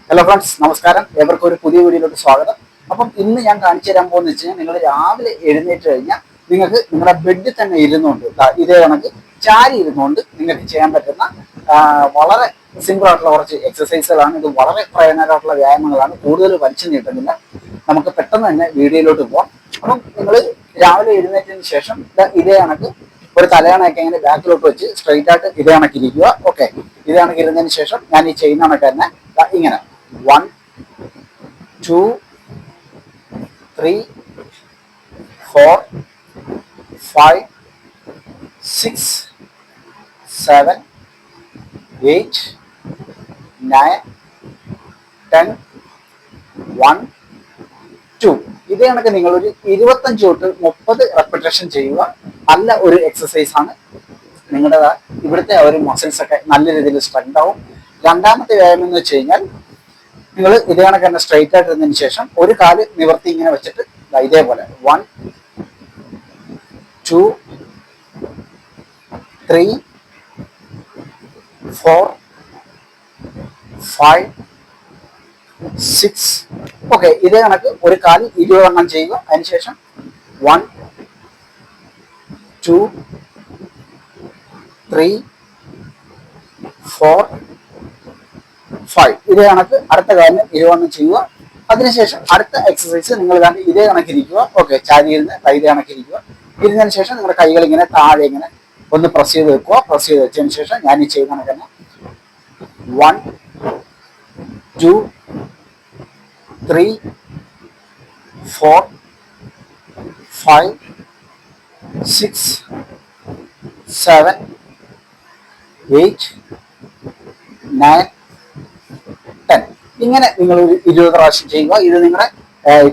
Hello friends, നമസ്കാരം. ഏവർക്കും ഒരു പുതിയ വീഡിയോയിലോട്ട് സ്വാഗതം. അപ്പം ഇന്ന് ഞാൻ കാണിച്ചു തരാൻ പോകുന്നത് വെച്ച് കഴിഞ്ഞാൽ നിങ്ങൾ രാവിലെ എഴുന്നേറ്റ് കഴിഞ്ഞാൽ നിങ്ങൾക്ക് നിങ്ങളുടെ ബെഡിൽ തന്നെ ഇരുന്നുകൊണ്ട് ഇതേ കണക്ക് ചാരി ഇരുന്നുകൊണ്ട് നിങ്ങൾക്ക് ചെയ്യാൻ പറ്റുന്ന വളരെ സിമ്പിൾ ആയിട്ടുള്ള കുറച്ച് എക്സസൈസുകളാണ്. ഇത് വളരെ പ്രയോജനകരമായിട്ടുള്ള വ്യായാമങ്ങളാണ്. കൂടുതൽ വലിച്ചു നീട്ടുന്നില്ല, നമുക്ക് പെട്ടെന്ന് തന്നെ വീഡിയോയിലോട്ട് പോകാം. അപ്പം നിങ്ങൾ രാവിലെ എഴുന്നേറ്റതിന് ശേഷം ഇതേ കണക്ക് ഒരു തലയണയൊക്കെ ഇങ്ങനെ ബാക്കിലോട്ട് വെച്ച് സ്ട്രെയിറ്റ് ആയിട്ട് ഇതേ കണക്ക് ഇരിക്കുക. ഓക്കെ, ഇതേ കണക്ക് ഇരുന്നതിന് ശേഷം ഞാൻ ഈ ചെയ്യുന്ന കണക്ക് തന്നെ ഇങ്ങനെ 1, 2, 3, 4, 5, 6, 7, 8, 9, 10, 1, 2. ഇതേ കണക്ക് നിങ്ങളൊരു 25 തൊട്ട് 30 റെപ്പിറ്റേഷൻ ചെയ്യുക. നല്ല ഒരു എക്സസൈസ് ആണ്. നിങ്ങളുടെ ഇവിടുത്തെ ഒരു മസിൽസ് ഒക്കെ നല്ല രീതിയിൽ സ്ട്രെങ്ത് ആവും. രണ്ടാമത്തെ വ്യായാമം എന്ന് വെച്ച് കഴിഞ്ഞാൽ നിങ്ങൾ ഇതേ കണക്ക് തന്നെ സ്ട്രെയിറ്റ് ആയിട്ട് ഇരുന്നതിന് ശേഷം ഒരു കാല് നിവർത്തി ഇങ്ങനെ വെച്ചിട്ട് ഇതേപോലെ 1, 2, 3, 4, 5, 6. ഓക്കെ, ഇതേ കണക്ക് ഒരു കാല് 20 എണ്ണം ചെയ്യുക. അതിനുശേഷം 1, 2, 3, 4, 5. ഇതേ കണക്ക് അടുത്ത കാലിന് 20 എണ്ണം ചെയ്യുക. അതിനുശേഷം അടുത്ത എക്സസൈസ് നിങ്ങൾ ഇതേ കണക്കിരിക്കുക. ഓക്കെ, ചാരി ഇരുന്ന് ഇതേ കണക്കിരിക്കുക. ഇരുന്നതിന് ശേഷം നിങ്ങളുടെ കൈകൾ ഇങ്ങനെ താഴെ ഇങ്ങനെ ഒന്ന് പ്രസ് ചെയ്ത് വെക്കുക. പ്രസ് ചെയ്ത് വെച്ചതിന് ശേഷം ഞാൻ ഈ ചെയ്യുന്ന കണക്ക് തന്നെ 1, 2, 3, 4, 5, 6, 7, 8, 9, 10. ഇങ്ങനെ നിങ്ങൾ ഒരു 20 പ്രാവശ്യം ചെയ്യുക. ഇത് നിങ്ങളുടെ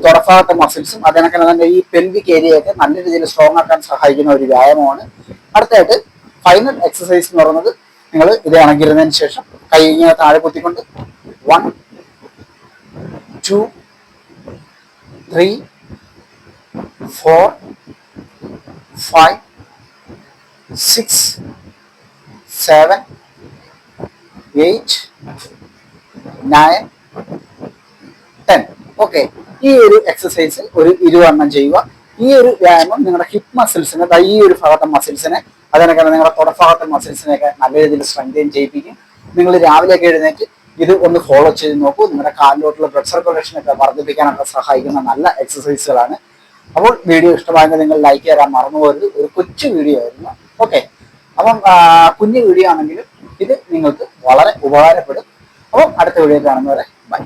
തുടഭാഗത്തെ മസിൽസും അതിനൊക്കെ തന്നെ ഈ പെൽവിക് ഏരിയയൊക്കെ നല്ല രീതിയിൽ സ്ട്രോങ് ആക്കാൻ സഹായിക്കുന്ന ഒരു വ്യായാമമാണ്. അടുത്തായിട്ട് ഫൈനൽ എക്സസൈസ് എന്ന് പറയുന്നത് നിങ്ങൾ ഇത് ഇണങ്ങിരുന്നതിന് ശേഷം കൈ ഇങ്ങനെ താഴെ കുത്തിക്കൊണ്ട് 1, 2, 3, 4, 5, 6, 7, 8, 9, 10. ഓക്കെ, ഈ ഒരു എക്സസൈസ് ഒരു 20 എണ്ണം ചെയ്യുക. ഈ ഒരു വ്യായാമം നിങ്ങളുടെ ഹിപ്പ് മസിൽസിനെ, ഈ ഒരു ഭാഗത്തെ മസിൽസിനെ, അതിനൊക്കെ നിങ്ങളുടെ തുടഭാഗത്തെ മസിൽസിനെയൊക്കെ നല്ല രീതിയിൽ സ്ട്രെങ്തൻ ചെയ്യിപ്പിക്കും. നിങ്ങൾ രാവിലെയൊക്കെ എഴുന്നേറ്റ് ഇത് ഒന്ന് ഫോളോ ചെയ്ത് നോക്കൂ. നിങ്ങളുടെ കാലിലോട്ടുള്ള ബ്ലഡ് സർക്കുലേഷനൊക്കെ വർദ്ധിപ്പിക്കാനൊക്കെ സഹായിക്കുന്ന നല്ല എക്സസൈസുകളാണ്. അപ്പോൾ വീഡിയോ ഇഷ്ടമായെങ്കിൽ നിങ്ങൾ ലൈക്ക് ചെയ്യാൻ മറന്നുപോകരുത്. ഒരു കൊച്ചു വീഡിയോ ആയിരുന്നു. ഓക്കെ, അപ്പം കുഞ്ഞു വീഡിയോ ആണെങ്കിലും ഇത് നിങ്ങൾക്ക് വളരെ ഉപകാരപ്പെടും. അപ്പോൾ അടുത്ത വീഡിയോ കാണുന്നവരെ ബൈ.